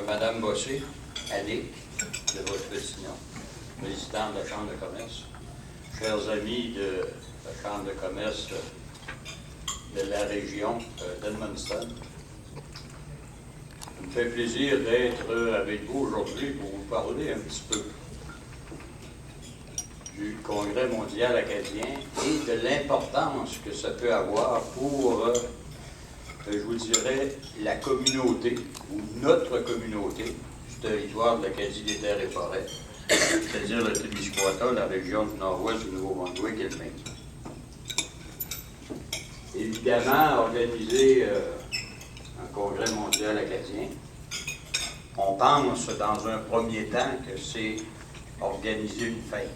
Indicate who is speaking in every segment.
Speaker 1: Madame Bossé, Annick, de votre Vestignon, présidente de la Chambre de commerce, chers amis de la Chambre de commerce de la région d'Edmundston, ça me fait plaisir d'être avec vous aujourd'hui pour vous parler un petit peu du Congrès mondial acadien et de l'importance que ça peut avoir pour, je vous dirais, la communauté, ou notre communauté, du territoire de l'Acadie des terres et forêts, c'est-à-dire le Témiscouata, la région du nord-ouest du Nouveau-Brunswick et le Maine. Évidemment, organiser un Congrès mondial acadien, on pense dans un premier temps que c'est organiser une fête.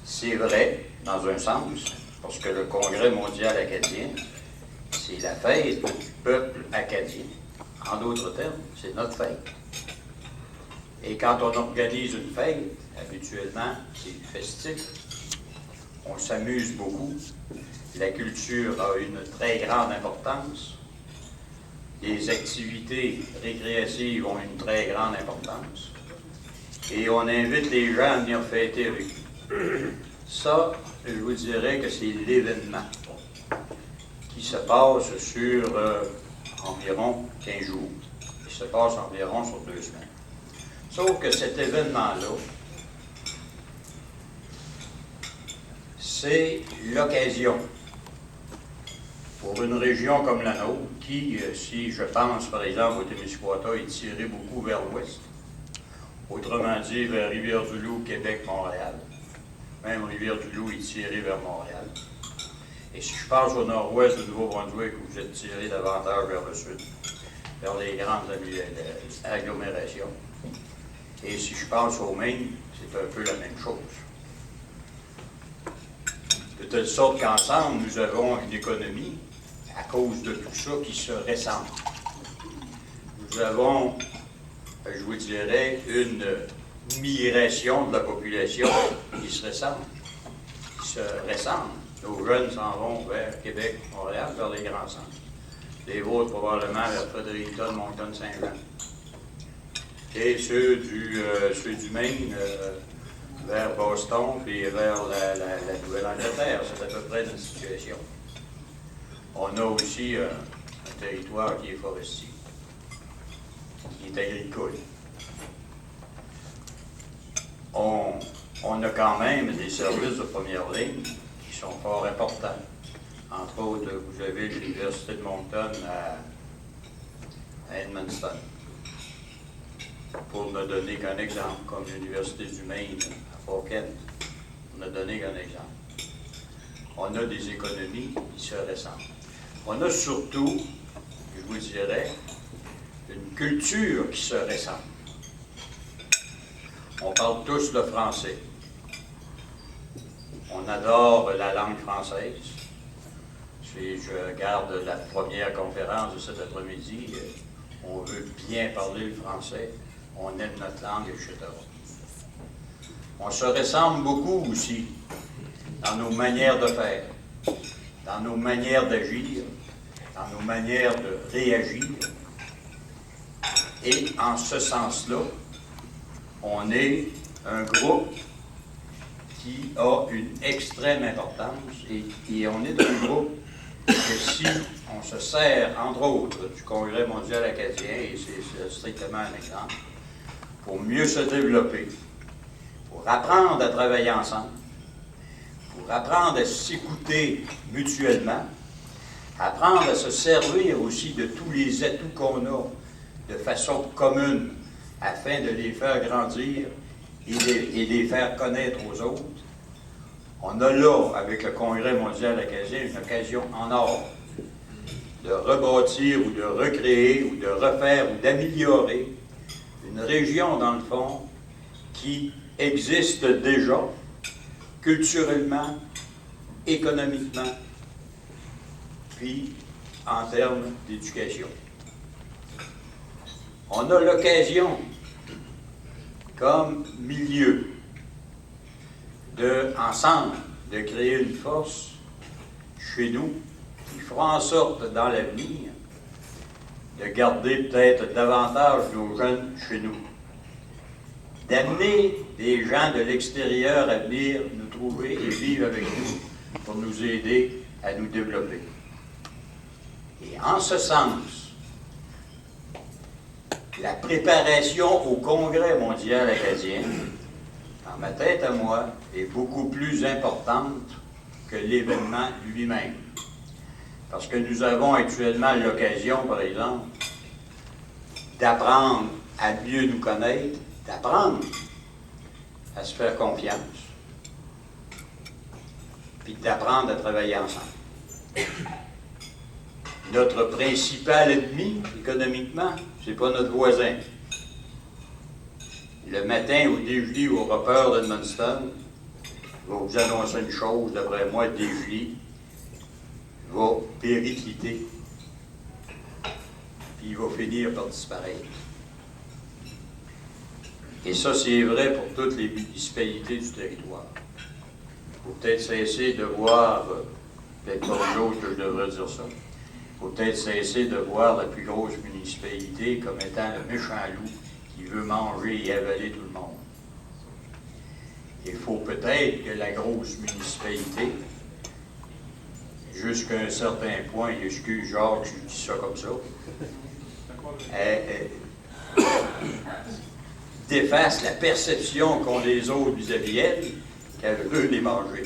Speaker 1: C'est vrai, dans un sens, parce que le Congrès mondial acadien, c'est la fête du peuple acadien. En d'autres termes, c'est notre fête. Et quand on organise une fête, habituellement, c'est festif. On s'amuse beaucoup. La culture a une très grande importance. Les activités récréatives ont une très grande importance. Et on invite les gens à venir fêter avec nous. Ça, je vous dirais que c'est l'événement qui se passe sur environ 15 jours. Il se passe environ sur 2 semaines. Sauf que cet événement-là, c'est l'occasion pour une région comme la nôtre, qui, si je pense par exemple au Témiscouata, est tirée beaucoup vers l'ouest, autrement dit vers Rivière-du-Loup, Québec, Montréal. Même Rivière-du-Loup est tirée vers Montréal. Et si je passe au nord-ouest du Nouveau-Brunswick, vous êtes tiré davantage vers le sud, vers les grandes agglomérations. Et si je passe au Maine, c'est un peu la même chose. De telle sorte qu'ensemble, nous avons une économie, à cause de tout ça, qui se ressemble. Nous avons, je vous dirais, une migration de la population qui se ressemble. Nos jeunes s'en vont vers Québec, Montréal, vers les grands centres. Les vôtres, probablement, vers Fredericton, Moncton, Saint-Jean. Et ceux du Maine, vers Boston, puis vers la Nouvelle-Angleterre. C'est à peu près notre situation. On a aussi un territoire qui est forestier, qui est agricole. On a quand même des services de première ligne qui sont fort importants. Entre autres, vous avez l'Université de Moncton à Edmundston, pour ne donner qu'un exemple, comme l'Université du Maine à Fort Kent, pour ne donner qu'un exemple. On a des économies qui se ressemblent. On a surtout, je vous dirais, une culture qui se ressemble. On parle tous le français. On adore la langue française. Si je regarde la première conférence de cet après-midi, on veut bien parler le français, on aime notre langue, etc. On se ressemble beaucoup aussi dans nos manières de faire, dans nos manières d'agir, dans nos manières de réagir. Et en ce sens-là, on est un groupe qui a une extrême importance et on est un groupe que si on se sert, entre autres, du Congrès mondial acadien, et c'est strictement un exemple, pour mieux se développer, pour apprendre à travailler ensemble, pour apprendre à s'écouter mutuellement, apprendre à se servir aussi de tous les atouts qu'on a de façon commune afin de les faire grandir et les faire connaître aux autres. On a là, avec le Congrès mondial acadien, une occasion en or de rebâtir ou de recréer ou de refaire ou d'améliorer une région, dans le fond, qui existe déjà culturellement, économiquement, puis en termes d'éducation. On a l'occasion, comme milieu, ensemble, de créer une force chez nous qui fera en sorte, dans l'avenir, de garder peut-être davantage nos jeunes chez nous, d'amener des gens de l'extérieur à venir nous trouver et vivre avec nous pour nous aider à nous développer. Et en ce sens, la préparation au Congrès mondial acadien, dans ma tête à moi, est beaucoup plus importante que l'événement lui-même. Parce que nous avons actuellement l'occasion, par exemple, d'apprendre à mieux nous connaître, d'apprendre à se faire confiance, puis d'apprendre à travailler ensemble. Notre principal ennemi, économiquement, c'est pas notre voisin. Le matin, au déjeuner ou au repas d'Edmundston, je vais vous annoncer une chose, d'après moi, le déjeuner va péricliter, puis il va finir par disparaître. Et ça, c'est vrai pour toutes les municipalités du territoire. Il faut peut-être cesser de voir, peut-être pas l'autre que je devrais dire ça, il faut peut-être cesser de voir la plus grosse municipalité comme étant le méchant loup qui veut manger et avaler tout le monde. Il faut peut-être que la grosse municipalité, jusqu'à un certain point, excuse Jacques, je dis ça comme ça, défasse la perception qu'ont les autres vis-à-vis elle, qu'elle veut les manger.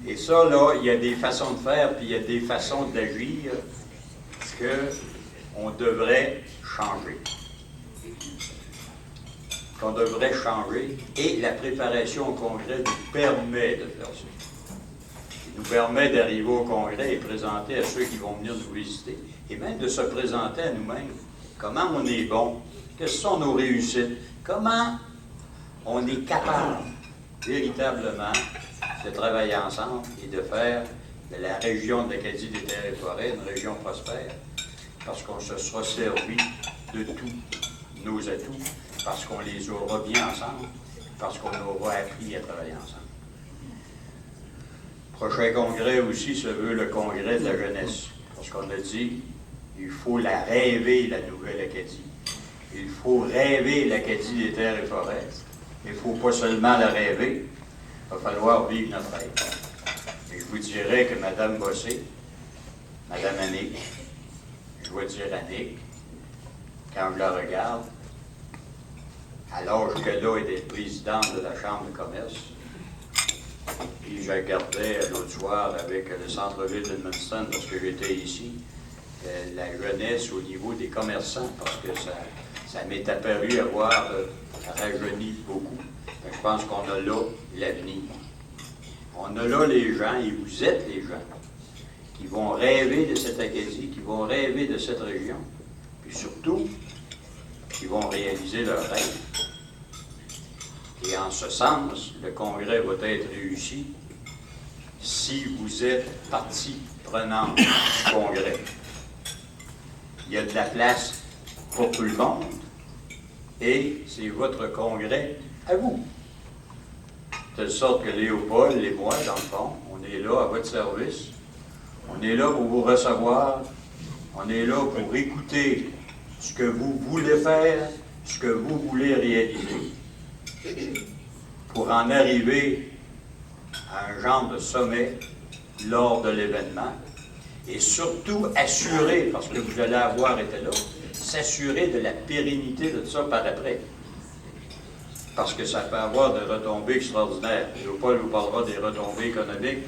Speaker 1: Et ça, là, il y a des façons de faire, puis il y a des façons d'agir qu'on devrait changer. Qu'on devrait changer, et la préparation au Congrès nous permet de faire ça. Il nous permet d'arriver au Congrès et présenter à ceux qui vont venir nous visiter, et même de se présenter à nous-mêmes. Comment on est bon, quelles sont nos réussites, comment on est capable véritablement de travailler ensemble et de faire de la région de l'Acadie des Terres et Forêts une région prospère, parce qu'on se sera servi de tous nos atouts, parce qu'on les aura bien ensemble, parce qu'on aura appris à travailler ensemble. Prochain congrès aussi se veut le congrès de la jeunesse, parce qu'on a dit il faut la rêver, la nouvelle Acadie. Il faut rêver l'Acadie des Terres et Forêts. Il ne faut pas seulement la rêver, il va falloir vivre notre rêve. Et je vous dirais que Mme Bossé, Mme Annick, je dois dire Annick, quand je la regarde, à l'âge qu'elle a d'être présidente de la Chambre de commerce, puis je regardais l'autre soir avec le centre-ville de Edmundston parce que j'étais ici, la jeunesse au niveau des commerçants, parce que ça m'est apparu avoir rajeuni beaucoup. Je pense qu'on a là l'avenir. On a là les gens, et vous êtes les gens, qui vont rêver de cette Acadie, qui vont rêver de cette région, puis surtout, qui vont réaliser leurs rêves. Et en ce sens, le congrès va être réussi si vous êtes partie prenante du congrès. Il y a de la place pour tout le monde et c'est votre congrès à vous. De telle sorte que Léopold et moi, dans le fond, on est là à votre service. On est là pour vous recevoir. On est là pour écouter ce que vous voulez faire, ce que vous voulez réaliser, pour en arriver à un genre de sommet lors de l'événement, et surtout assurer, parce que vous allez avoir été là, s'assurer de la pérennité de tout ça par après. Parce que ça peut avoir des retombées extraordinaires. Léopold vous parlera des retombées économiques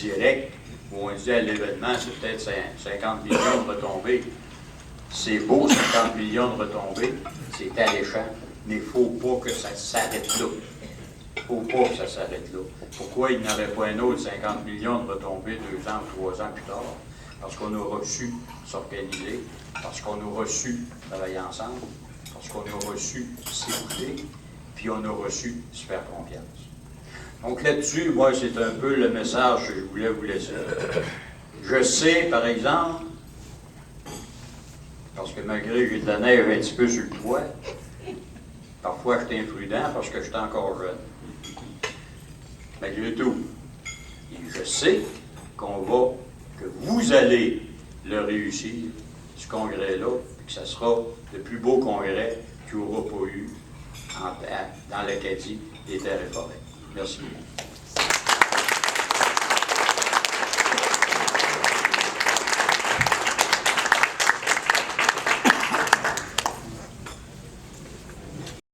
Speaker 1: directes, où on dit à l'événement, c'est peut-être 50 millions de retombées. C'est beau, 50 millions de retombées, c'est alléchant, mais il ne faut pas que ça s'arrête là. Il ne faut pas que ça s'arrête là. Pourquoi il n'y aurait pas un autre 50 millions de retombées 2 ans ou 3 ans plus tard? Parce qu'on aura su s'organiser, parce qu'on aura su travailler ensemble, parce qu'on aura su s'écouter, puis on aura su se faire confiance. Donc là-dessus, moi, c'est un peu le message que je voulais vous laisser. Je sais, par exemple, parce que malgré que j'ai de la neige un petit peu sur le toit, parfois je suis imprudent parce que je suis encore jeune. Malgré tout, et je sais que vous allez le réussir ce congrès-là, puis que ce sera le plus beau congrès qu'il n'y aura pas eu dans l'Acadie des terres et forêts. Merci beaucoup.